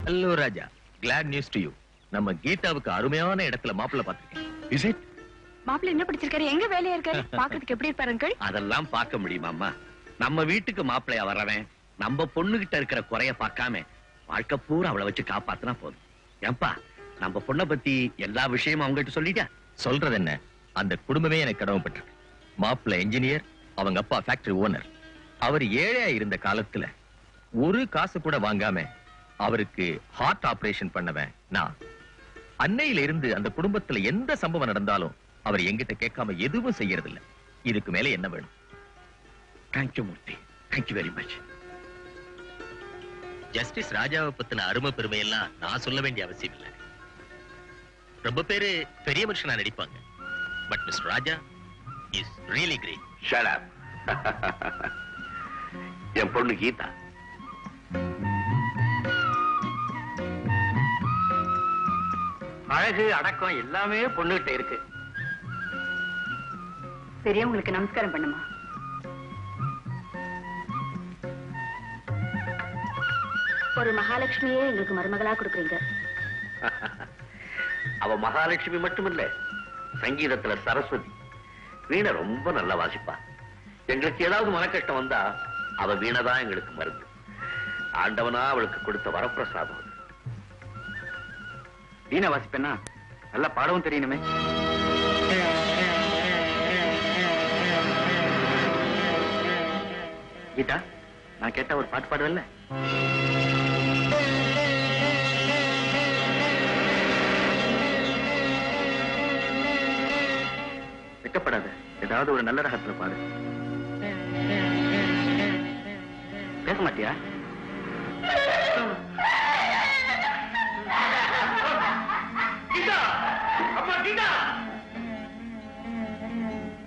Hello Raja, glad news to you. நம்ம கீதாவுக்கு அருமையான இடத்துல மாப்பிள்ளை பார்த்திருக்கேன். Is it? மாப்பிள்ளை என்ன படிச்சிருக்காரு, எங்க வேலையா இருக்காரு, பாக்கிறதுக்கு எப்படி இருப்பாரு அங்கிள்? அதெல்லாம் பார்க்க முடியுமாம்மா? நம்ம வீட்டுக்கு மாப்பிள்ளையா வரவன் நம்ம பொண்ணுகிட்ட இருக்கிற குறைய பார்க்காம வாழ்க்கை பூரா அவளை வச்சு காப்பாத்தினா போதும். ஏன்பா, நம்ம பொண்ணை பத்தி எல்லா விஷயமும் அவங்ககிட்ட சொல்லிட்டா? சொல்றது என்ன, அந்த குடும்பமே எனக்கு கடமைப்பட்டிருக்கு. மாப்பிள்ளை என்ஜினியர், அவங்க அப்பா ஃபேக்டரி ஓனர். அவர் ஏழையா இருந்த காலத்துல ஒரு காசு கூட வாங்காம அவருக்கு ஹார்ட் ஆபரேஷன் பண்ணவன் நான். அன்னையில இருந்து அந்த குடும்பத்துல எந்த சம்பவம் நடந்தாலும் அவர் எங்கிட்ட கேட்காம எதுவும் செய்யறதில்லை. இதுக்கு மேல என்ன வேணும்? தேங்க்யூ மூர்த்தி, தேங்க்யூ வெரி மச். ஜஸ்டிஸ் ராஜாவை பத்தின அருமை பெருமை எல்லாம் நான் சொல்ல வேண்டிய அவசியம் இல்லை. ரொம்ப பேரு பெரிய மனுஷனா நடிப்பாங்க. But Mister Raja is really great. Shut up. என் பொண்ணு கீதா அழகு அடக்கம் எல்லாமே பொண்ணுகிட்ட இருக்கு. பெரியவங்களுக்கு நமஸ்காரம் பண்ணுமா. ஒரு மகாலட்சுமியே எங்களுக்கு மருமகளா கொடுக்குறீங்க. அவ மகாலட்சுமி மட்டுமில்ல, சங்கீதத்துல சரஸ்வதி. வீணை ரொம்ப நல்லா வாசிப்பா. எங்களுக்கு ஏதாவது மனக்கஷ்டம் வந்தா அவ வீணைதான் எங்களுக்கு மருந்து. ஆண்டவனா அவளுக்கு கொடுத்த வரப்பிரசாதம். வீணை வாசிப்பேன்னா நல்லா பாடவும் தெரியணுமே. கீதா, நான் கேட்டா ஒரு பாட்டு பாடுவல்ல? வெக்கப்படாத, ஏதாவது ஒரு நல்ல ரகத்துல பாடு. பேச மாட்டியா?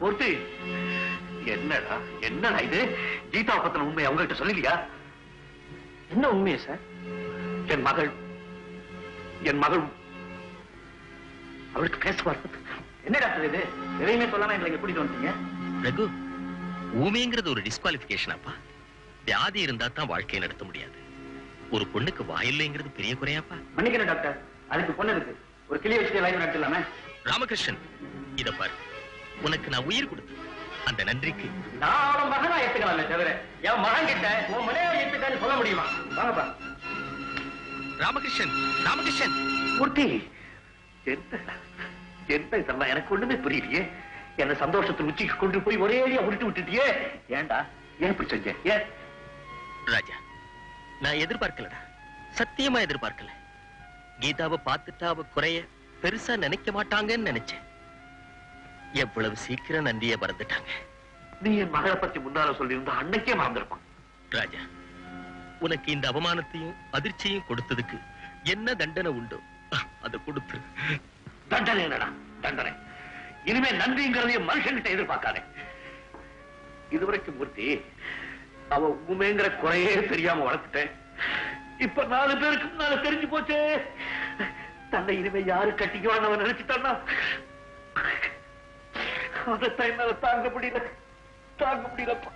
மூர்த்தி, என்னடா என்னடா இது? கீதா பத்தின உண்மை அவங்ககிட்ட சொல்லலையா? என்ன உண்மையா சார்? என் மகள் அவளுக்கு பேசுவார். என்ன டாக்டர் இது? எதையுமே சொல்லாம எங்களை கூட்டிட்டு வந்தீங்க. ரகு, ஊமைங்கிறது ஒரு டிஸ்குவாலிபிகேஷன் அப்பா. வியாதி இருந்தா தான் வாழ்க்கையை நடத்த முடியாது. ஒரு பொண்ணுக்கு வாயில்லைங்கிறது பெரிய குறையாப்பா. மன்னிக்கிறேன் டாக்டர், அதுக்கு பொண்ணு இருக்கு. ஒரு கிளிய வச்சு லைஃப் நடத்தலாமே. ராமகிருஷ்ணன், இத பாரு, உனக்கு நான் உயிர் கொடுத்து அந்த நன்றிக்கு நான் அவன் மகனா ஏத்துக்கலாமே தவிர என் மகன் கிட்ட உன் மனைவி ஏத்துக்கான்னு சொல்ல முடியுமா? வாங்கப்பா. ராமகிருஷ்ணன் மூர்த்தி, என்ன இதெல்லாம் எனக்கு ஒண்ணுமே புரியலையே. என்ன சந்தோஷத்தை உச்சிக்கு கொண்டு போய் ஒரே உருட்டு விட்டுட்டியே. ஏன்டா, ஏன் இப்படி செஞ்ச? ஏன்? ராஜா, நான் எதிர்பார்க்கலடா, சத்தியமா எதிர்பார்க்கல. கீதாவை பார்த்துட்டா அவ குறைய பெருசா நினைக்க மாட்டாங்கன்னு நினைச்சேன். எவ்வளவு சீக்கிரம் நன்றியை மறந்துட்டாங்க. நீ என் மகளை பத்தி முன்னால சொல்லியிருந்தா அன்னைக்கே மறந்துருப்பான். ராஜா, உனக்கு இந்த அவமானத்தையும் அதிர்ச்சியையும் கொடுத்ததுக்கு என்ன தண்டனை உண்டோ அதை கொடுத்து. தண்டனை என்னடா தண்டனை? இனிமே நன்றிங்கிறதையும் மனுஷன்கிட்ட எதிர்பார்க்காதே. இதுவரைக்கும் மூர்த்தி, அவ உண்மைங்கிற குறையே தெரியாம வளர்த்துட்டேன். இப்ப 4 பேருக்கு முன்னால தெரிஞ்சு போச்சே. தன்னை இனிமே யாரு கட்டிக்குவான்னு அவன் நினைச்சுட்டான்னா அதை என்னால தாங்க முடியலப்பா.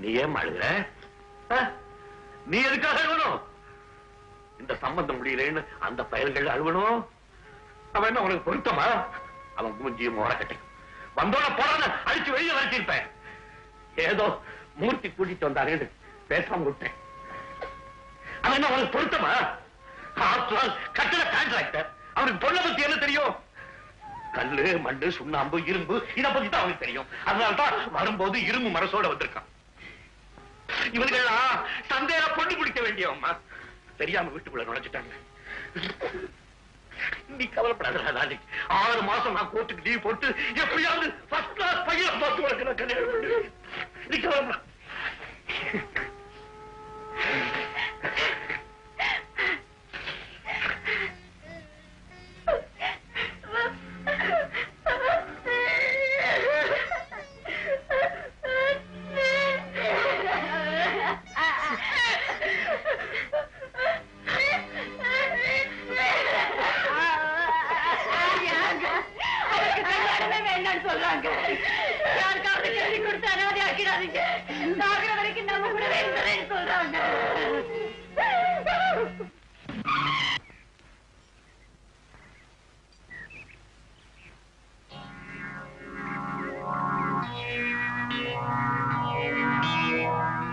நீ ஏன் அழுகிற? நீ எதுக்காக அழுவணும்? இந்த சம்பந்தம் முடியலன்னு அந்த பயல்கள் அழுவணும். அவன் என்ன உனக்கு பொருத்தமா? அவன் மூஞ்சியும் ஓரக்கட்டை வந்தோட போறான அடிச்சு வெளியே வரைச்சிருப்பேன். ஏதோ மூர்த்தி கூட்டிட்டு வந்தாரு பேசாம விட்டேன். அவன் என்ன உனக்கு பொருத்தமா? கட்டட கான்ட்ராக்டர், அவனுக்கு பொண்ணை பத்தி என்ன தெரியும்? கல்லு மண்ணு சுண்ணாம்பு இரும்பு இதை பத்தி தான் அவனுக்கு தெரியும். அதனால்தான் வரும்போது இரும்பு மனசோட வந்திருக்கான். இவனுக்கெல்லாம் சந்தையில பொண்ணு பிடிக்க வேண்டியவம்மா. தெரியாம வீட்டுக்குள்ள நுழைச்சிட்டாங்க. நீ கவலைப்படாத ராஜி. 6 மாசம் நான் கோர்ட்டுக்கு லீவ் போட்டு எப்படியாவது ஃபர்ஸ்ட் கிளாஸ் பையன் பார்த்து உனக்கு நான் கல்யாணம் பண்ணுவேன். நீ கவலைப்பட.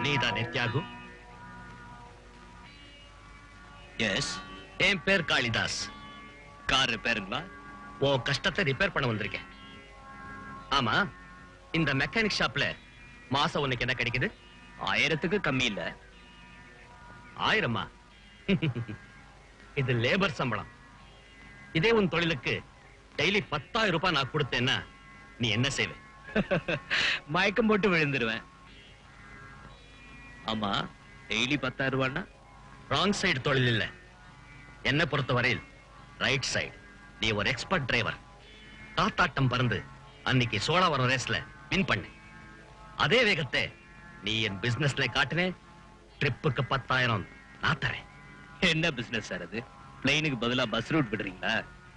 நீதானே தியாகு? எஸ். என் பேர் காளிதாஸ். கார் ரிப்பேருங்களா? ஓ கஷ்டத்தை ரிப்பேர் பண்ண வந்திருக்கேன். ஆமா, இந்த மெக்கானிக் ஷாப்ல மாசம் உனக்கு என்ன கிடைக்குது? 1000க்கு கம்மி இல்ல. 1000மா? இது லேபர் சம்பளம். இதே உன் தொழிலுக்கு டெய்லி 10,000 ரூபாய் நான் கொடுத்தேன்னா நீ என்ன செய்வ? மயக்கம் போட்டு விழுந்துருவேன். ஆமா, டெய்லி 10,000 ரூபாய்னா ராங் சைடு தொழில் இல்ல. என்ன பொறுத்தவரையில் ரைட் சைடு. நீ ஒரு எக்ஸ்பர்ட் டிரைவர். காத்தாட்டம் பறந்து அன்னைக்கு சோழவரம் ரேஸ்ல வின் பண்ண அதே வேகத்தை நீ என் பிசினஸ்ல காட்டினே. ட்ரிப்புக்கு 10,000 நான் தரேன். என்ன பிசினஸ் சார் அது? பிளைனுக்கு பதிலா பஸ் ரூட் விடுறீங்களா?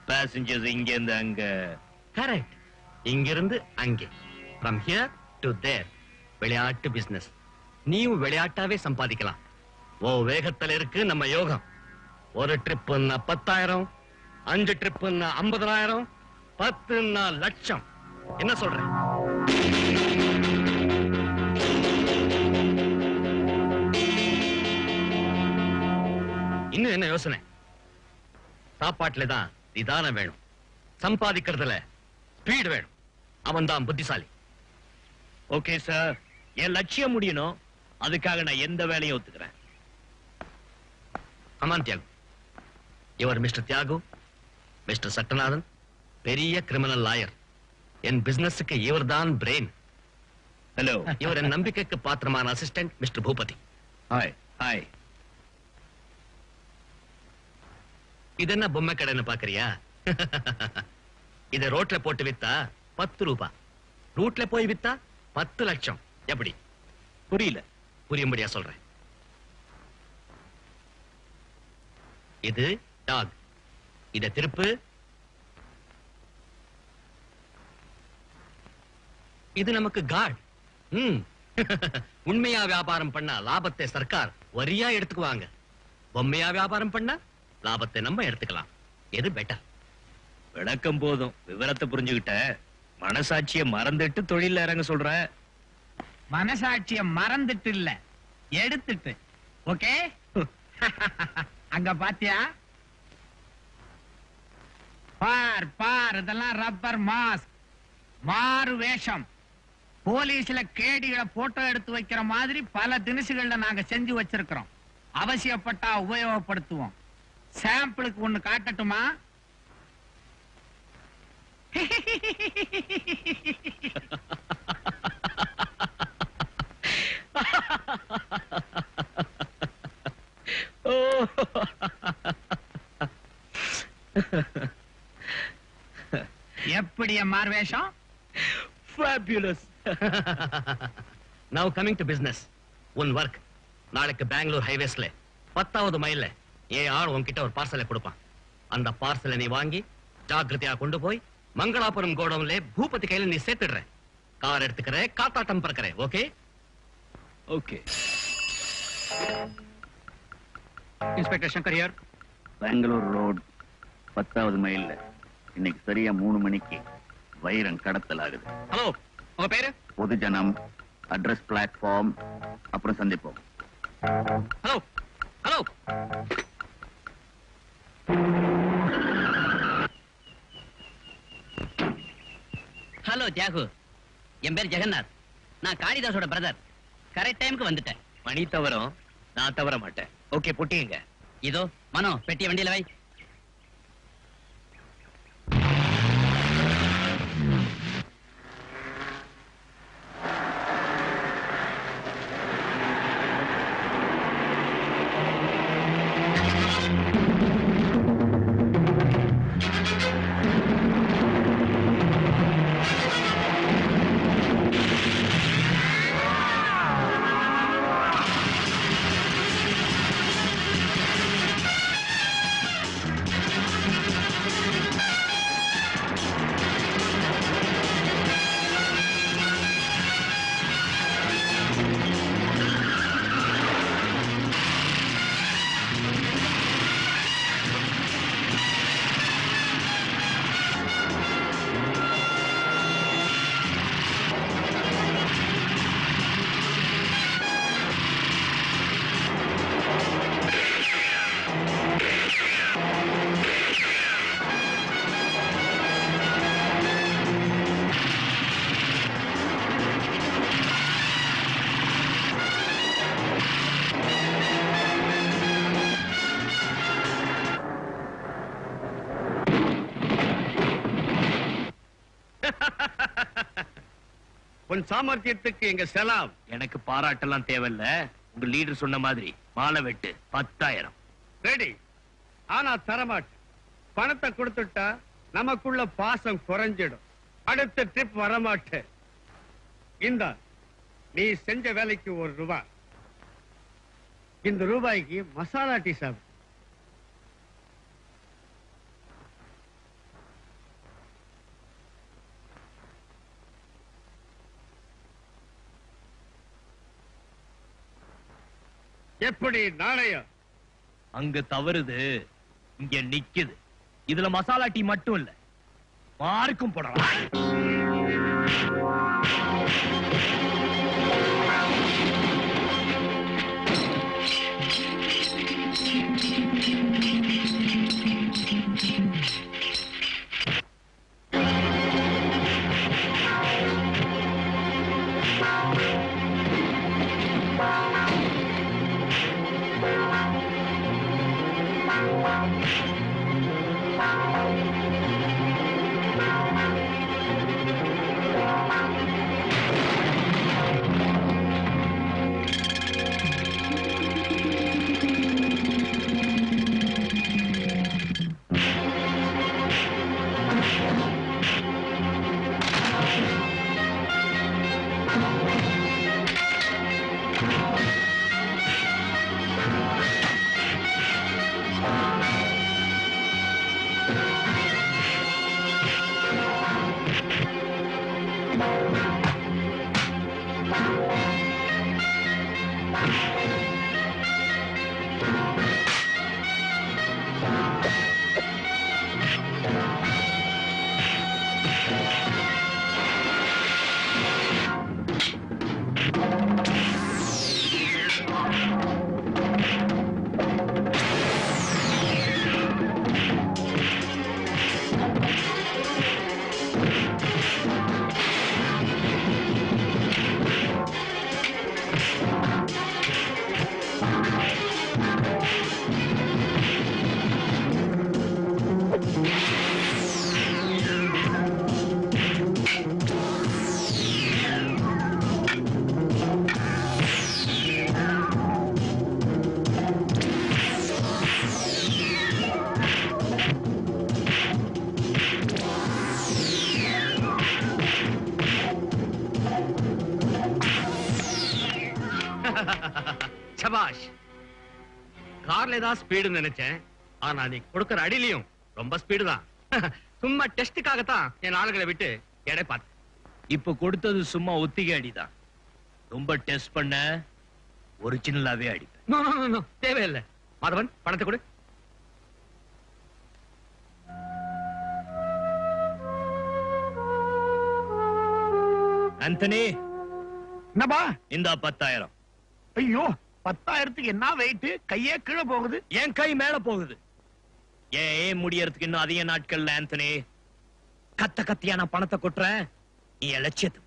பேசஞ்சர்ஸ் இங்க இருந்து அங்க. கரெக்ட். இங்கிருந்து அங்கே, from here to there. விளையாட்டு பிசினஸ். நீயும் விளையாட்டாவே சம்பாதிக்கலாம். ஓ வேகத்துல இருக்கு நம்ம யோகம். ஒரு ட்ரிப்புன்னா 10,000, 5 ட்ரிப்புன்னா 50,000, 10ன்னா லட்சம். என்ன சொல்றேன்? இன்னும் என்ன யோசனை? சாப்பாட்டுல தான் நிதானம் வேணும். சம்பாதிக்கிறதுல ஸ்பீட் வேணும். அவன் தான் புத்திசாலி. ஓகே சார், என் லட்சியம் முடியணும். அதுக்காக நான் எந்த வேலையும் ஒத்துக்கிறேன். அமான் தியாகு. இவர் மிஸ்டர் தியாகு, மிஸ்டர் சட்டநாதன், பெரிய கிரிமினல் லாயர். என் பிசினஸுக்கு இவர் தான் பிரெயின். ஹலோ. இவர் என் நம்பிக்கைக்கு பாத்திரமான assistant Mister Boopathi. Hi. Hi. இது என்ன பொம்மை கடைன்னு பாக்குறியா? இத ரோட்ல போட்டு வித்தா 10 ரூபாய், ரூட்ல போய் வித்தா 10 லட்சம். எப்படி? புரியல. புரியும்படியா சொல்றேன். இது டாக். இத திருப்பு. இது நமக்கு காட். உண்மையா வியாபாரம் பண்ணா லாபத்தை சர்க்கார் வரியா எடுத்துக்குவாங்க. பொம்மையா வியாபாரம் பண்ணா லாபத்தை நம்ம எடுத்துக்கலாம். எது பெட்டர்? விளக்கம் போதும். விவரத்தை புரிஞ்சுக்கிட்ட. மனசாட்சியை மறந்துட்டு தொழில இறங்க சொல்ற. மனசாட்சிய மறந்துட்டு இல்ல, எடுத்துட்டு. ஓகே. அங்க பாத்தியா? பார் பார், இதெல்லாம் ரப்பர் மாஸ்க், மாறு வேஷம். போலீஸ்ல கேடிகளை போட்டோ எடுத்து வைக்கிற மாதிரி பல தினசுகள்ல நாங்க செஞ்சு வச்சிருக்கிறோம். அவசியப்பட்டா உபயோகப்படுத்துவோம். சாம்பிளுக்கு ஒண்ணு காட்டட்டுமா? எப்படி மார்வேஷம்? Fabulous. Now coming to business. One work. நாளைக்கு பெங்களூர் ஹைவேஸ்ல 10வது மைல்ல ஏன் ஆள் உன்கிட்ட ஒரு பார்சலை கொடுப்பான். அந்த பார்சலை நீ வாங்கி ஜாக்கிரதையா கொண்டு போய் மங்களாபுரம் கோடவுன்ல பூபதி கையில நீ சேர்த்துடுற. கார் எடுத்துக்கிற, காத்தாட்டம் பறக்கிற. Okay? Okay. Inspector Shankar here. Bangalore road 10வது மைல்ல இன்னைக்கு சரியா 3 மணிக்கு வைரம் கடத்தல் ஆகுது. ஹலோ, உங்க பேரு? பொதுஜனம், அட்ரஸ் பிளாட்ஃபார்ம், அப்புறம் சந்திப்போம். Hello hello. ஹலோ தியாகு, என் பேர் ஜெகநாத். நான் காளிதாஸோட பிரதர். கரெக்ட் டைமுக்கு வந்துட்டேன். மணி தவறும், நான் தவற மாட்டேன். ஓகே, புட்டிங்க. இதோ மனோ பெட்டிய வண்டியில வை. உன் சாமர்த்தியத்துக்கு எங்க செலாம். எனக்கு பாராட்டெல்லாம் தேவையில்ல. உங்க லீடர் சொன்ன மாதிரி மாலை வெட்டு 10,000 ரெடி. ஆனா தரமாட்டேன். பணத்தை கொடுத்துட்டா நமக்குள்ள பாசம் குறைஞ்சிடும். அடுத்த ட்ரிப் வரமாட்டேன். இந்த நீ செஞ்ச வேலைக்கு ₹1. இந்த ரூபாய்க்கு மசாலா டீ சாப்பிடு. எப்படி நாணயம்? அங்க தவறுது, இங்க நிக்குது. இதுல மசாலா டீ மட்டும் இல்ல, மார்க்கும் போடலாம். சபாஷ். கார்ல தான் ஸ்பீடு நினைச்சேன். ஆனா நீ கொடுக்கிற அடியிலையும் ரொம்ப ஸ்பீடு தான். சும்மா டெஸ்டுக்காக தான் என் ஆளுகளை விட்டு எடை பார்த்தேன். இப்ப கொடுத்தது சும்மா ஒத்திகை அடிதான். ரொம்ப டெஸ்ட் பண்ண ஒரிஜினலாவே அடிப்பேன். நோ நோ நோ, தேவையில்லை. மாதவன், பணத்தை கொடு. ஆந்தனி, என்னப்பா? இந்த 10,000. ஐயோ, 10,000க்கு என்ன வெயிட்? கையே கீழே போகுது. என் கை மேல போகுது. ஏன் முடியறதுக்கு இன்னும் அதிக நாட்கள்ல ஆந்தனி. கத்த கத்தியா நான் பணத்தை கொட்டுறேன். நீ லட்சியத்து.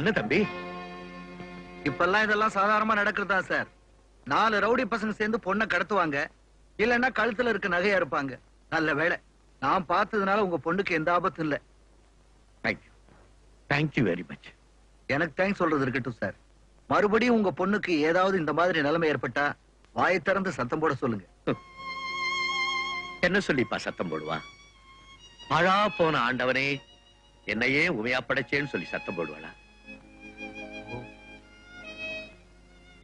என்ன தம்பி? இப்பெல்லாம் இதெல்லாம் சாதாரணமா நடக்கிறதா சார்? 4 ரவுடி பசங்க சேர்ந்து பொண்ணை கடத்துவாங்க, இல்லன்னா கழுத்துல இருக்க நகையா இருப்பாங்க. நல்ல வேளை நான் பார்த்ததுனால உங்க பொண்ணுக்கு எந்த ஆபத்தும் இல்ல. Thank you very much. எனக்கு தேங்க்ஸ் சொல்றது இருக்கட்டும் சார். மறுபடியும் உங்க பொண்ணுக்கு ஏதாவது இந்த மாதிரி நிலைமை ஏற்பட்டா வாயை திறந்து சத்தம் போட சொல்லுங்க. என்ன சொல்லிப்பா சத்தம் போடுவா? மழா போன ஆண்டவனே என்னையே உமையா படைச்சேன்னு சொல்லி சத்தம் போடுவாளா?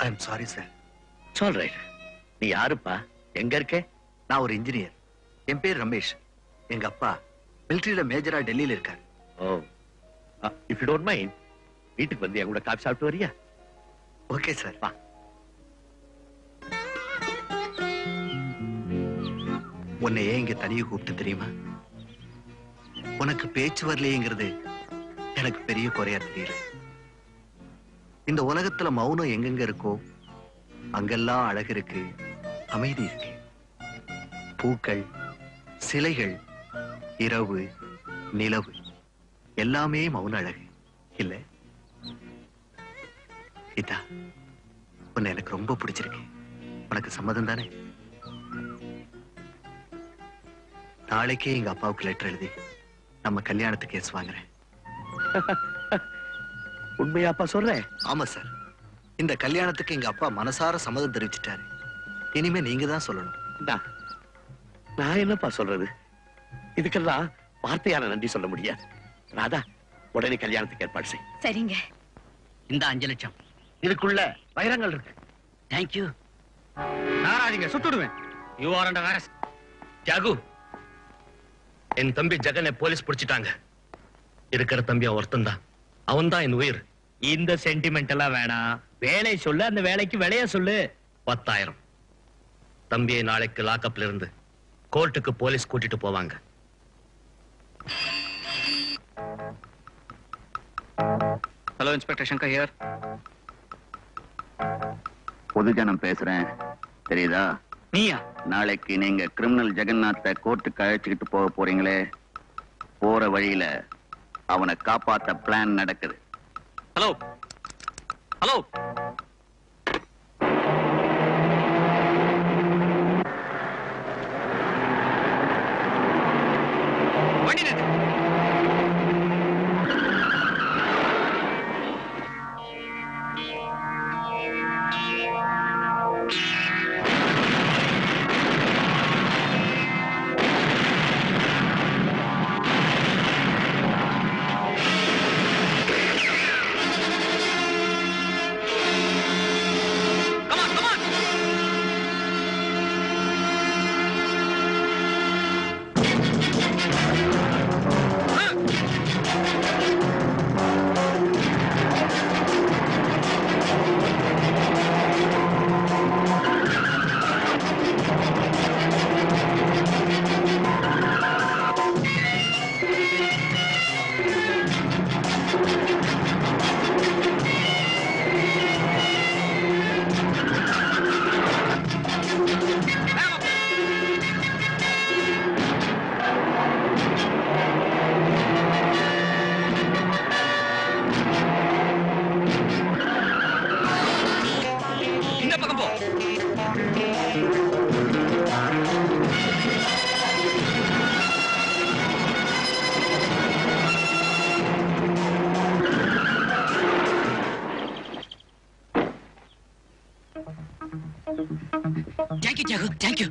I am sorry sir. சொல்றேன். நீ யாருப்பா? எங்க இருக்க? நான் ஒரு இன்ஜினியர். என் பேர் ரமேஷ். எங்க அப்பா மிலிட்டரியில மேஜரா டெல்லியில இருக்காரு. ஓ, இஃப் யூ டோன்ட் மைண்ட், வீட்டுக்கு வந்து என் கூட காபி சாப்பிட்டு வரியா? Okay sir. வா. உன்னை ஏன் இங்க தனியே கூப்பிட்டு தெரியுமா? உனக்கு பேச்சு வரலையேங்கிறது எனக்கு பெரிய குறையா தெரியல. இந்த உலகத்துல மௌனம் எங்கெங்க இருக்கோ அங்கெல்லாம் அழகு இருக்கு, அமைதி இருக்கு. பூக்கள், சிலைகள், இரவு, நிலவு எல்லாமே மௌன அழகு இல்ல? இதா உன்னை எனக்கு ரொம்ப பிடிச்சிருக்கு. உனக்கு சம்மதம் தானே? நாளைக்கே எங்க அப்பாவுக்கு லெட்டர் எழுதி நம்ம கல்யாணத்துக்கு கேஸ் வாங்குறேன். உண்மையாப்பா சொல்றேன்? ஆமா சார். இந்த கல்யாணத்துக்கு எங்க அப்பா மனசார சம்மதம் தெரிவிச்சிட்டாரு. இனிமே நீங்க தான் சொல்லணும். நான் என்னப்பா சொல்றது? இதுக்கெல்லாம் வார்த்தையால நன்றி சொல்ல முடியாது. ராதா, உடனே கல்யாணத்துக்கு ஏற்பாடு செய். சரிங்க. இந்த 5 லட்சம். இதுக்குள்ள வைரங்கள் இருக்கு. தேங்க்யூ. நாராஜிங்க, சுட்டுடுவேன். You are under arrest. Thiyagu, என் தம்பி ஜெகனை போலீஸ் பிடிச்சிட்டாங்க. இருக்கிற தம்பி ஒருத்தன் தான். அவன் தான் என் உயிர். இந்த சென்டிமெண்ட் எல்லாம் வேணாம். வேலை சொல்லு, அந்த வேலைக்கு விலைய சொல்லு. 10,000. தம்பியை நாளைக்கு லாக்அப்ல இருந்து கோர்ட்டுக்கு போலீஸ் கூட்டிட்டு போவாங்க. Hello inspector Shankar here. பொதுஜனம் பேசுறேன், தெரியுதா? நீயா? நாளைக்கு நீங்க கிரிமினல் ஜெகநாத்தை கோர்ட்டுக்கு அழைச்சுக்கிட்டு போக போறீங்களே, போற வழியில அவனை காப்பாத்த பிளான் நடக்குது. Hello hello. வண்டி நிறுத்து. Thank you Thiyagu, thank you.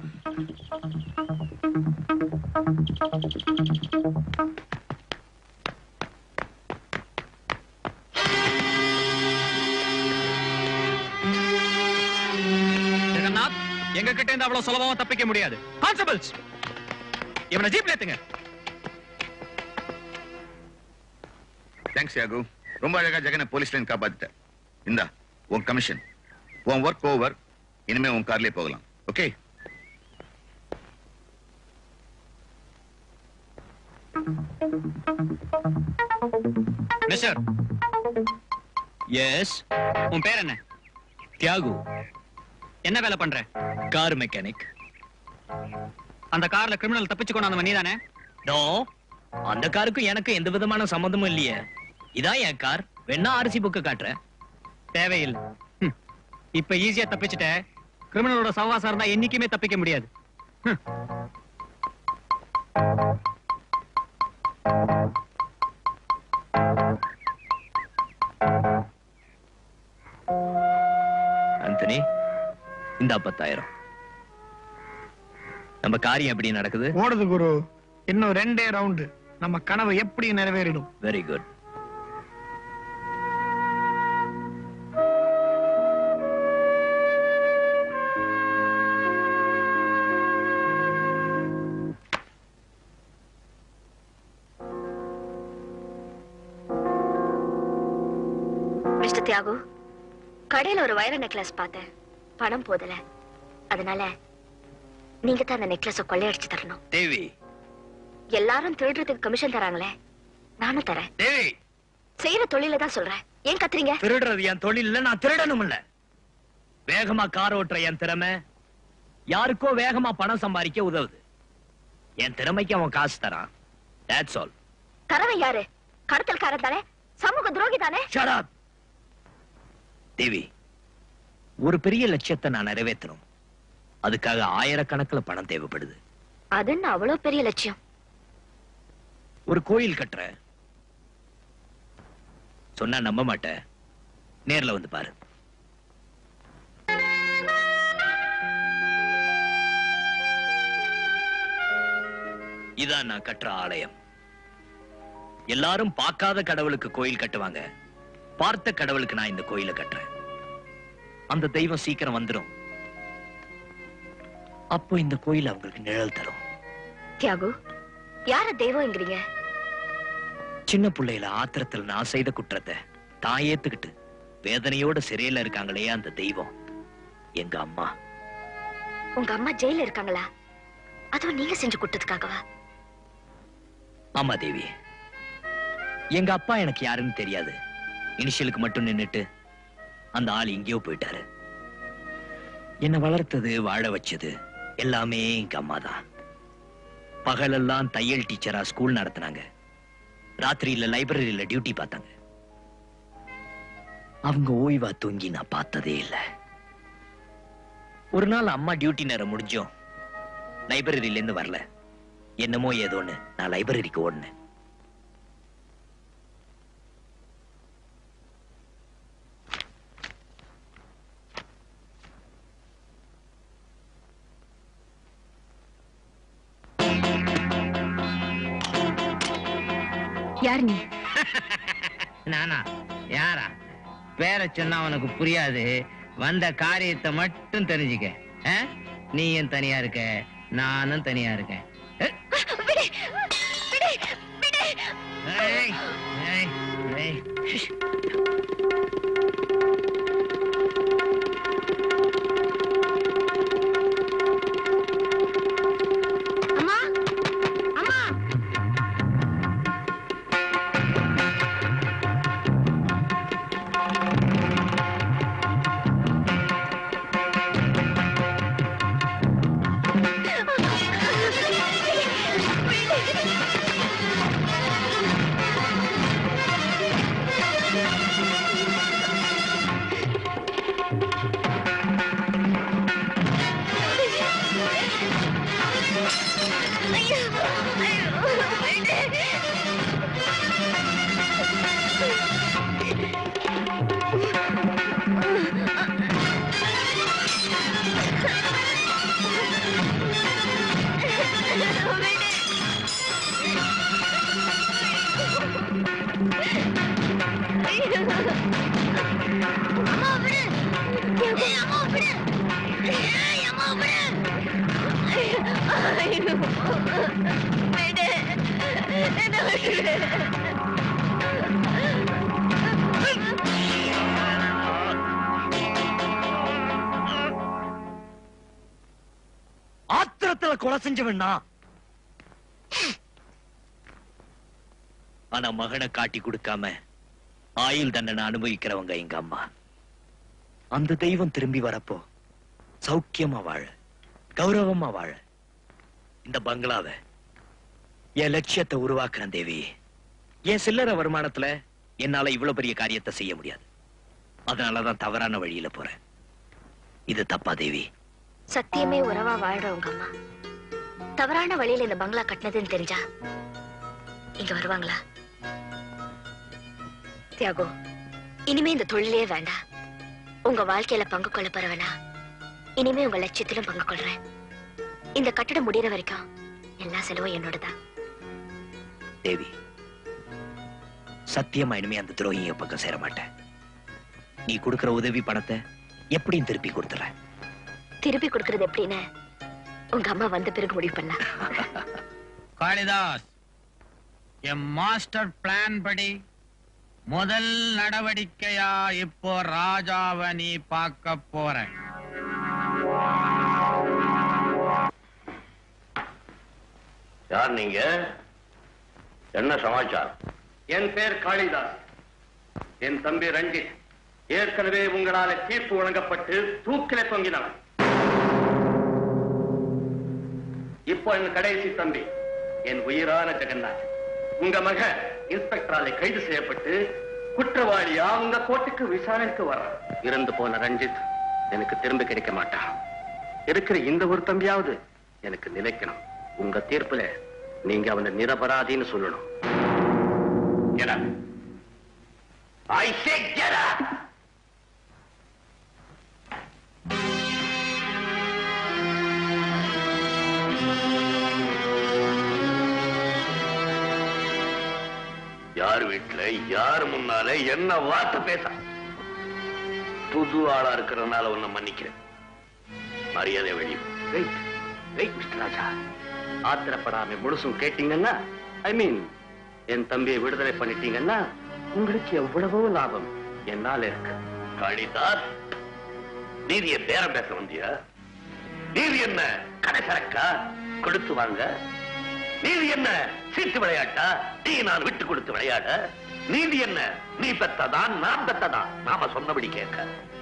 ஜெகநாத், எங்க கிட்ட இருந்து அவ்வளவு சுலபமா தப்பிக்க முடியாது. கான்ஸ்டபிள்ஸ், இவனை ஜீப்ல ஏத்துங்க. தேங்க்ஸ் யாகு, ரொம்ப அழகா ஜெகனை போலீஸ்ல காப்பாத்திட்ட. இந்தா உன் கமிஷன். உன் ஒர்க் ஓவர். இனிமே உன் கார்லயே போகலாம். ஓகே? மிஸ்டர். எஸ். உன் பேர் என்ன? தியாகு. என்ன வேலை பண்ற? Car mechanic. அந்த கார்ல கிரிமினல் தப்பிச்சு கொண்டாந்தவன் நீதானே? நோ, அந்த காருக்கும் எனக்கு எந்த விதமான சம்பந்தமும் இல்லையே. இதான் என் கார். வேணா அரிசி புக்கு காட்டுறேன். தேவையில்லை. இப்ப ஈஸியா தப்பிச்சுட்ட. கிரிமினலோட சவாசம் இருந்தா என்னைக்குமே தப்பிக்க முடியாது. ஆந்தனி, இந்த 10,000. நம்ம காரியம் எப்படி நடக்குது? ஓடுது குரு. இன்னும் 2 ரவுண்டு. நம்ம கனவு எப்படி நிறைவேறிடும்? Very good. மிஸ்டர் தியாகு, கடையில ஒரு வைர நெக்லஸ் பார்த்தேன். பணம் போதல. அதனால நீங்க தான் அந்த நெக்லஸ கொள்ளையடிச்சு தரணும். தேவி, எல்லாரும் திருடுறதுக்கு கமிஷன் தராங்களே, நானும் தரேன். தேவி, செய்யற தொழில தான் சொல்றேன். ஏன் கத்துறீங்க? திருடுறது என் தொழில் இல்ல, நான் திருடணும் இல்ல. வேகமா கார் ஓட்டுற என் திறமை யாருக்கோ வேகமா பணம் சம்பாதிக்க உதவுது. என் திறமைக்கு அவன் காசு தரான். That's all. தரவன் யாரு? கடத்தல்காரன் தானே? சமூக துரோகி தானே? Shut up. தேவி, ஒரு பெரிய லட்சியத்தை நான் நிறைவேற்றணும். அதுக்காக ஆயிரக்கணக்கில் பணம் தேவைப்படுது. அது என்ன அவ்வளவு பெரிய லட்சியம்? ஒரு கோயில் கட்டுற. சொன்னா நம்ப மாட்டேன். நேர்ல வந்து பாரு. இதான் நான் கட்டுற ஆலயம். எல்லாரும் பார்க்காத கடவுளுக்கு கோயில் கட்டுவாங்க. பார்த்த கடவுளுக்கு நான் இந்த கோயிலை கட்டுறேன். அந்த தெய்வம் சீக்கிரம் வந்துடும். அப்போ இந்த கோயில் அவங்களுக்கு நிழல் தரும். தியாகு, யார தெய்வம்ங்கறீங்க? சின்ன பிள்ளையில ஆத்திரத்துல நான் செய்த குற்றத்தை தான் ஏத்துக்கிட்டு வேதனையோட சிறையில இருக்காங்களே அந்த தெய்வம் எங்க அம்மா. உங்க அம்மா ஜெயில இருக்காங்களா? அதுவும் நீங்க செஞ்சு குற்றத்துக்காகவா? ஆமா தேவி, எங்க அப்பா எனக்கு யாருன்னு தெரியாது. இனிஷியலுக்கு மட்டும் நின்னுட்டு அந்த ஆள் எங்கேயோ போயிட்டாரு. என்ன வளர்த்தது, வாழ வச்சது எல்லாமே எங்க அம்மா தான். பகலெல்லாம் தையல் டீச்சரா ஸ்கூல் நடத்தினாங்க. ராத்திரியில லைப்ரரியில டியூட்டி பார்த்தாங்க. அவங்க ஓய்வா தூங்கி நான் பார்த்ததே இல்லை. ஒரு நாள் அம்மா டியூட்டி நேரம் முடிஞ்சோம் லைப்ரரியில இருந்து வரல. என்னமோ ஏதோன்னு நான் லைப்ரரிக்கு ஓடினேன். யார் நீ? நானா? யாரா? பேரை சொன்னா உனக்கு புரியாது. வந்த காரியத்தை மட்டும் தெரிஞ்சுக்க. நீயும் தனியா இருக்க, நானும் தனியா இருக்கேன். ஏய், ஏய், ஏய். அம்மா, அம்மா. ஆத்திரத்துல கொலை செஞ்சவனா? ஆனா மகனை காட்டி கொடுக்காம ஆயுள் தண்டனை அனுபவிக்கிறவங்க எங்க அம்மா. அந்த தெய்வம் திரும்பி வரப்போ சௌக்கியமா வாழ, கௌரவமா வாழ இந்த பங்களாவை என் லட்சியத்தை உருவாக்குறேன் தேவி. என் சில்லறை வருமானத்துல என்னால இவ்வளவு பெரிய காரியத்தை செய்ய முடியாது. அதனாலதான் தவறான வழியில போறேன். இது தப்பா தேவி? சத்தியமே உறவா வாழ்றவங்க அம்மா தவறான வழியில இந்த பங்களா கட்டினதுன்னு தெரிஞ்சா இங்க வருவாங்களா? தியாகு, இனிமே இந்த தொழிலே வேண்டாம். உங்க வாழ்க்கையில பங்கு கொள்ள போறவனா இனிமே உங்க லட்சியத்திலும் பங்கு கொள்றேன். இந்த கட்டடம் முடிகிற வரைக்கும் எல்லா செலவும் என்னோடதான். தேவி, சத்தியமா இனிமே அந்த துரோகிய பக்கம் சேர மாட்டேன். நீ கொடுக்கிற உதவி பணத்தை எப்படியும் திருப்பி கொடுத்துற. திருப்பி கொடுக்கறது எப்படின்னு உங்க அம்மா வந்த பிறகு முடிவு பண்ண. காளிதாஸ், என் மாஸ்டர் பிளான் படி முதல் நடவடிக்கையா இப்போ ராஜாவை நீ பார்க்க போற. யார் நீங்க? என்ன சமாச்சாரம்? என் பேர் காளிதாஸ். என் தம்பி ரஞ்சித் ஏற்கனவே உங்களால தீர்ப்பு வழங்கப்பட்டு தூக்கில தொங்கினவன். இப்போ என் கடைசி தம்பி என் உயிரான ஜெகநாத், உங்க மக இன்ஸ்பெக்டராலே கைது செய்யப்பட்டு குற்றவாளியா உங்க கோர்ட்டுக்கு விசாரணைக்கு வர்றான். இறந்து போன ரஞ்சித் எனக்கு திரும்ப கிடைக்க மாட்டான். இருக்கிற இந்த ஒரு தம்பியாவது எனக்கு நிலைக்கணும். உங்க தீர்ப்புல நீங்க அவனை நிரபராதின்னு சொல்லணும். Get up. I say get up. யார் வீட்டுல யார் முன்னால என்ன வார்த்தை பேச? புது ஆளா இருக்கிறதுனால உன்னை மன்னிக்கிறேன். மரியாதை வெளியும். வெயிட் வெயிட் மிஸ்டர் ராஜா, ஆத்திரப்படாம முழுசும் கேட்டீங்கன்னா, ஐ மீன் என் தம்பியை விடுதலை பண்ணிட்டீங்கன்னா உங்களுக்கு எவ்வளவோ லாபம் என்னால இருக்கு. காளிதாஸ், நீதிய பேரம் பேச வந்தியா? நீதி என்ன கடை சரக்கா கொடுத்து வாங்க? நீதி என்ன சீட்டு விளையாட்டா நீ நான் விட்டு கொடுத்து விளையாட? நீதி என்ன நீ பெத்ததான் நான் பெத்ததான் நாம சொன்னபடி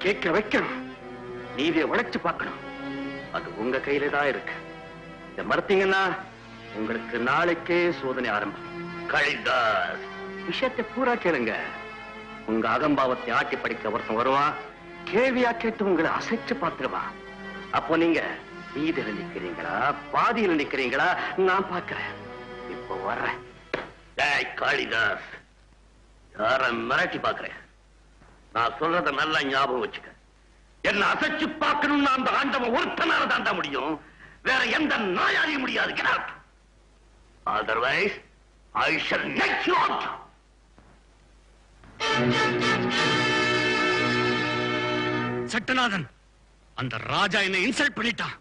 கேட்க வைக்கணும். நீதியை உழைச்சு பார்க்கணும். அது உங்க கையில தான் இருக்கு. இதை மறுத்தீங்கன்னா உங்களுக்கு நாளைக்கே சோதனை ஆரம்பம். காளிதாஸ், விஷயத்தை பூரா கேளுங்க. உங்க அகம்பாவத்தை ஆட்டி படிக்க ஒருத்தன் வருவான், கேள்வியா கேட்டு உங்களை அசைச்சு பார்த்துருவான். அப்போ நீங்க நீதியில நிக்கிறீங்களா பாதியில நிக்கிறீங்களா நான் பார்க்கிறேன். இப்போ வர்றேன். காளிதாஸ், யார மிரட்டி பார்க்கிறேன்? நான் சொல்றத நல்லா ஞாபகம் வச்சுக்க. என்ன அசைச்சு பார்க்கணும்னு அந்த ஆண்டவன் ஒருத்தனால தாண்டா முடியும். வேற எந்த நாயாலையும் முடியாது. Get out. Otherwise, I shall let you out. Sattanathan, அந்த ராஜா என்னை இன்சல்ட் பண்ணிட்டான்.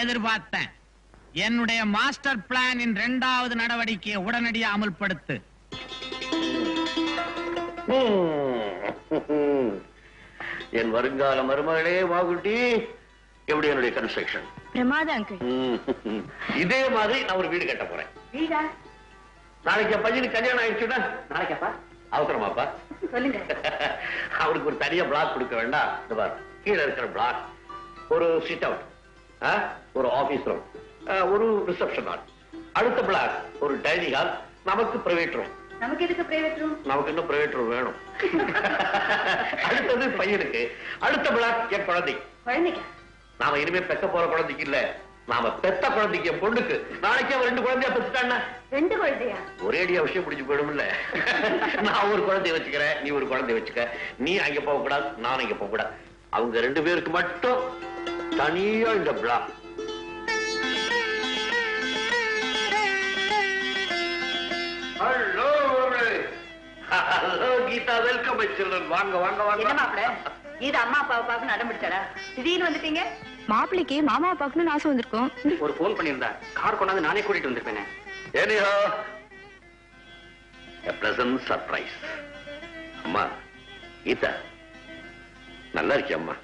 எதிர்பார்த்தேன். என்னுடைய மாஸ்டர் பிளானின் 2வது நடவடிக்கையை உடனடியாக அமல்படுத்து. என் வருங்கால மருமகளே வாகுட்டி, எப்படி என்னுடைய கன்ஸ்ட்ரக்ஷன்? பிரமாதம் அங்கிள். இதே மாதிரி நான் ஒரு வீடு கட்ட போறேன். வீடா? நாளைக்கு என் பையனுக்கு கல்யாணம் ஆயிடுச்சுன்னா நாளைக்கப்பா அவசரமாப்பா சொல்லுங்க. அவருக்கு ஒரு தனியா பிளாக் கொடுக்க வேண்டாம். இந்த பாரு, கீழே இருக்கிற பிளாக் ஒரு சிட் அவுட், ஒரு ஆபீஸ் ரூம், ஒரு ரிசப்ஷன் ஹால். அடுத்த பிளாக் ஒரு டைனிங் ஹால், நமக்கு பிரைவேட் ரூம். நமக்கு எதுக்கு பிரைவேட் ரூம்? நமக்கு இன்னும் பிரைவேட் ரூம் வேணும். அடுத்தது பையனுக்கு. அடுத்த பிளாக் என் குழந்தைக்கு. குழந்தைக்கு? நாம இனிமே பெக்க போற குழந்தைக்கு இல்ல, நாம பெத்த குழந்தைக்கு, என் பொண்ணுக்கு. நாளைக்கே அவன் 2 குழந்தையா பெற்றுட்டான்னா 2 குழந்தையா? ஒரேடியா விஷயம் முடிஞ்சு போயிடும் இல்ல. நான் ஒரு குழந்தைய வச்சுக்கிறேன், நீ ஒரு குழந்தைய வச்சுக்க. நீ அங்க போக கூடாது, நான் இங்க போக கூடாது. அவங்க 2 பேருக்கு மட்டும் தனியா இந்த block. Hello hello Geeta, welcome my children. வாங்க வாங்க வாங்க. என்ன மாப்பிள, இது அம்மா அப்பாவை பார்க்கணும் அடம் பிடிச்சாரா? திடீர்னு வந்துட்டீங்க. மாப்பிளைக்கு மாமாவை பார்க்கணும்னு ஆசை வந்திருக்கோம். ஒரு போன் பண்ணியிருந்தா கார் கொண்டாந்து நானே கூட்டிட்டு வந்திருப்பேனே. Anyhow, a pleasant surprise. அம்மா கீதா, நல்லா இருக்கியா அம்மா?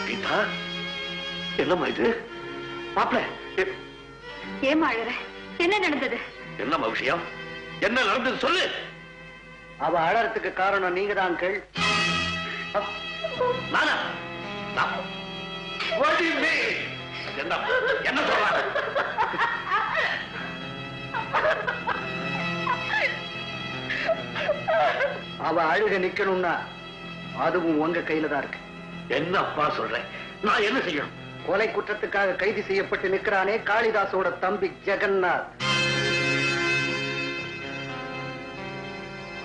கீதா, என்னம்மா இது? மாப்பிள, ஏமா அழற? என்ன நடந்தது? என்னம்மா விஷயம்? என்ன நடந்தது சொல்லு. அவ அழறதுக்கு காரணம் நீங்க தான் அங்கிள். நானா? What do you mean? என்ன சொல்றாங்க? அவ அழுக நிக்கணும்னா அதுவும் உங்க கையில தான் இருக்கு. என்ன அப்பா சொல்றேன்? நான் என்ன செய்யணும்? கொலை குற்றத்துக்காக கைது செய்யப்பட்டு நிக்கிறானே காளிதாசோட தம்பி ஜெகநாத்,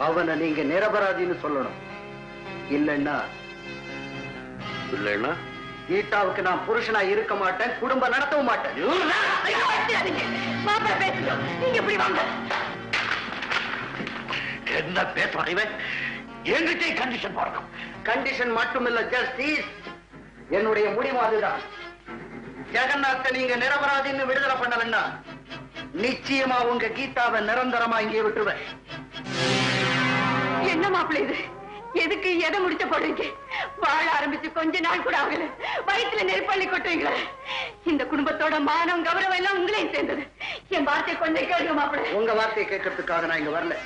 அவனை நீங்க நிரபராதின்னு சொல்லணும். இல்லைன்னா கீதாவுக்கு நான் புருஷனா இருக்க மாட்டேன், குடும்பம் நடத்தவும் மாட்டேன். என்ன பேசுறான் இவன்? என்கிட்ட கண்டிஷன் போடணும். கண்டிஷன் மட்டுமில்ல ஜஸ்டிஸ், என்னுடைய முடிவு அதுதான். ஜெகநாத்தை நீங்க நிரபராதின்னு விடுதலை பண்ணலன்னா நிச்சயமா உங்க கீதாவை நிரந்தரமா இங்கே விட்டுருவேன். என்ன மாப்பிள்ளை இது? எதுக்கு எதை முடிச்ச போடுவீங்க? வாழ ஆரம்பிச்சு கொஞ்ச நாள் கூட ஆகல, வயிற்றுல நெருப்பள்ளி கொட்டுவீங்களே. இந்த குடும்பத்தோட மானம் கௌரவம் எல்லாம் உங்களையும் சேர்ந்தது. என் வார்த்தையை கொஞ்சம் கேளுங்க மாப்பிள்ளை. உங்க வார்த்தையை கேட்கறதுக்காக நான் இங்க வரல.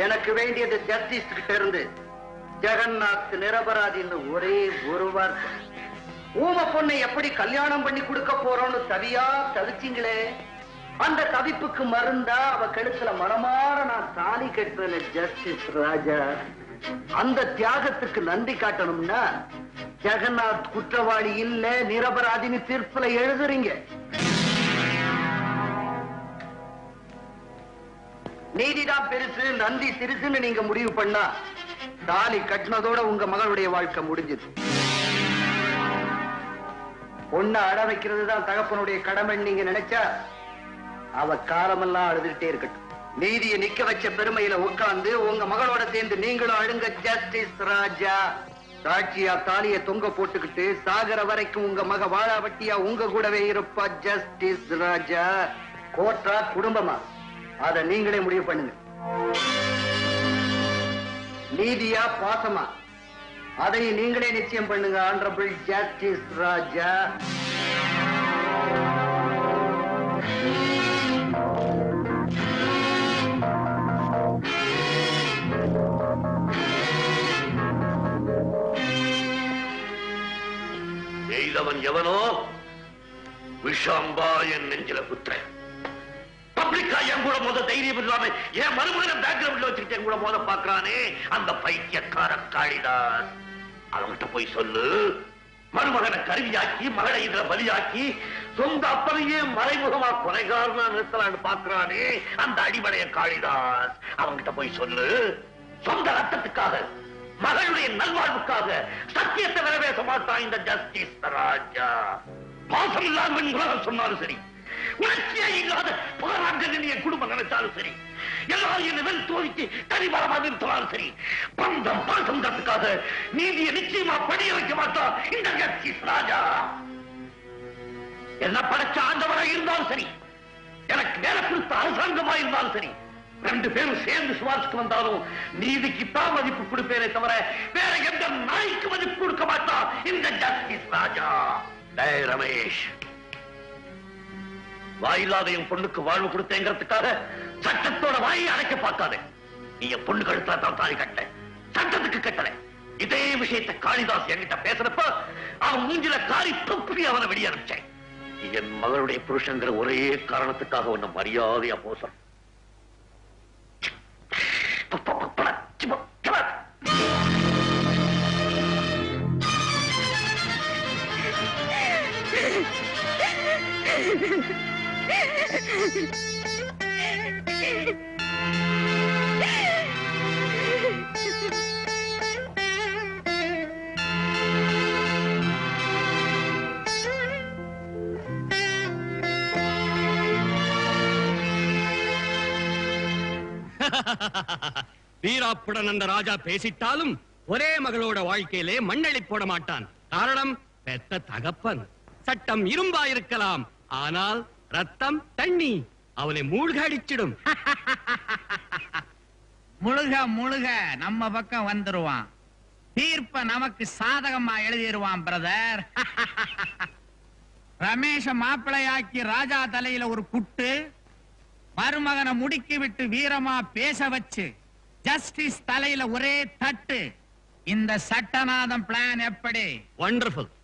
எனக்கு வேண்டியது ஜஸ்டிஸ் கிட்ட இருந்து ஜெகநாத் நிரபராதின்னு ஒரே ஒரு வார்த்தை. ஊம பொண்ணை எப்படி கல்யாணம் பண்ணி கொடுக்க போறோம்னு தவியா தவிச்சிங்களே, அந்த தவிப்புக்கு மருந்தா அவ கழுத்துல மனமாற நான் தாலி கட்டுறேன். ஜஸ்டிஸ் ராஜா, அந்த தியாகத்துக்கு நன்றி காட்டணும்னா ஜெகநாத் குற்றவாளி இல்ல நிரபராதின்னு தீர்ப்புல எழுதுறீங்க. நீதிதான் பெருசு, நன்றி சிறுசுன்னு நீங்க முடிவு பண்ணா தாலி கட்டினதோட உங்க மகளுடைய வாழ்க்கை முடிஞ்சது. பொண்ணை அட வைக்கிறது தான் தகப்பனுடைய கடமை நீங்க நினைச்சா அவ காலமெல்லாம் அழுதுகிட்டே இருக்கட்டும். நீதியை நிக்க வச்ச பெருமையில உட்கார்ந்து உங்க மகளோட சேர்ந்து நீங்களும் அழுங்க. ஜஸ்டிஸ் ராஜா, சாட்சியா தாலியை தொங்க போட்டுக்கிட்டு சாகர வரைக்கும் உங்க மக வாழாவட்டியா உங்க கூடவே இருப்பா. ஜஸ்டிஸ் ராஜா, கோர்ட்டா குடும்பமா அத நீங்களே முடிவு பண்ணுங்க. நீதியா பாசமா அதை நீங்களே நிச்சயம் பண்ணுங்க. ஆனரபிள் ஜஸ்டிஸ் ராஜா. செய்தவன் எவனோ விஷாம்பா என் நெஞ்சில குத்த. பப்ளிக்கா என் கூட மோத தைரியம் இல்லாம என் மருமகனை பேக்ரவுண்ட்ல வச்சுக்கிட்டு என் கூட மோத பாக்குறானே அந்த பைத்தியக்கார காளிதாஸ், அவன்கிட்ட போய் சொல்லு. மருமகனை கருவியாக்கி மகளை இதுல பலியாக்கி சொந்த அப்பனையே மறைமுகமா கொலைகாரனா நிறுத்தலான்னு பாக்குறானே அந்த அடிமடைய காளிதாஸ், அவன்கிட்ட போய் சொல்லு. சொந்த ரத்தத்துக்காக மகளுடைய நல்வாழ்வுக்காக சத்தியத்தை நிறைவேற்ற மாட்டான் இந்த ஜஸ்டிஸ் ராஜா. பாசம் இல்லாத சொன்னாலும் சரி, உணர்ச்சியே இல்லாத போராட்டம் என் குடும்பம் நினைச்சாலும் சரி, எல்லாரும் என்ன வெல் தோழிக்கு தனிமரமாக நிறுத்தினாலும் சரி, பந்தம் பாசம்ன்றதுக்காக நீதியை நிச்சயமா படிய வைக்க மாட்டான் இந்த ஜஸ்டிஸ் ராஜா. என்ன படைச்ச ஆண்டவராக இருந்தாலும் சரி, எனக்கு வேலை கொடுத்த அரசாங்கமா இருந்தாலும் சரி, ரெண்டு பேரும் சேர்ந்து சுவாசிக்கு வந்தாலும் நீதிக்கு தான் மதிப்பு கொடுப்பேனே தவிர வேற எந்த நாய்க்கு மதிப்பு கொடுக்க மாட்டான் இந்த ஜஸ்டிஸ் ராஜா. டேய் ரமேஷ், வாயில்லாத என் பொண்ணுக்கு வாழ்வு கொடுத்தேங்கிறதுக்காக சட்டத்தோட வாயை அடைக்க பார்க்காதே. நீ என் பொண்ணு கழுத்தா தான் தாலி கட்ட, சட்டத்துக்கு கட்டல. இதே விஷயத்தை காளிதாஸ் என்கிட்ட பேசுறப்ப அவன் மூஞ்சில காரி துப்பி அவனை வெளியே அனுப்பிச்சேன். என் மகளுடைய புருஷங்கிற ஒரே காரணத்துக்காக உன்னை மரியாதையா போசம். வீராப்புடன் அந்த ராஜா பேசிட்டாலும் ஒரே மகளோட வாழ்க்கையிலே மண்ணெளி போட மாட்டான். காரணம் பெத்த தகப்பன். சட்டம் இரும்பா இருக்கலாம், ஆனால் ரத்தம் தண்ணி, அவனை மூழ்க அடிச்சிடும். முழுக முழுக நம்ம பக்கம் வந்துருவான். தீர்ப்ப நமக்கு சாதகமா எழுதிடுவான் பிரதர். ரமேஷ மாப்பிளையாக்கி ராஜா தலையில ஒரு குட்டு, மருமகனை முடுக்கி விட்டு வீரமா பேச வச்சு ஜஸ்டிஸ் தலையில ஒரே தட்டு. இந்த சட்டநாதம் பிளான் எப்படி? வண்டர்ஃபுல்.